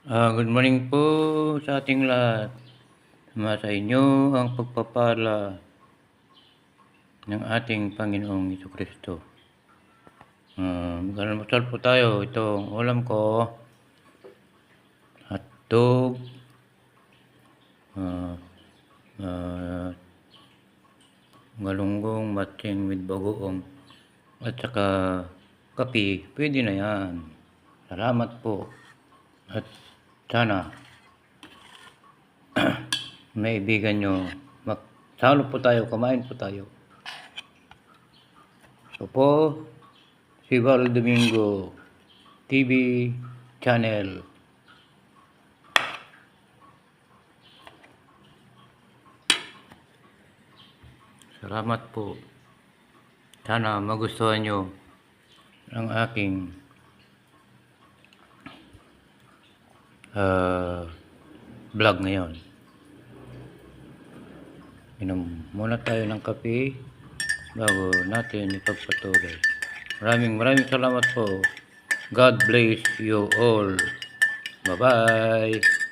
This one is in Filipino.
Good morning po sa ating lahat. Sa inyo ang pagpapala ng ating Panginoong Jesucristo. Mag-almusal po tayo. Itong ulam ko, hotdog, galunggong, matching with bagoong, at saka kape. Pwede na yan. Salamat po. At sana may ibigan nyo, magsalo po tayo, kumain po tayo. So po, si Val Domingo TV channel. Salamat po. Sana magustuhan nyo ang aking vlog ngayon. Inom muna tayo ng kape bago natin ipagpatuloy. Maraming salamat po. God bless you all. Bye-bye.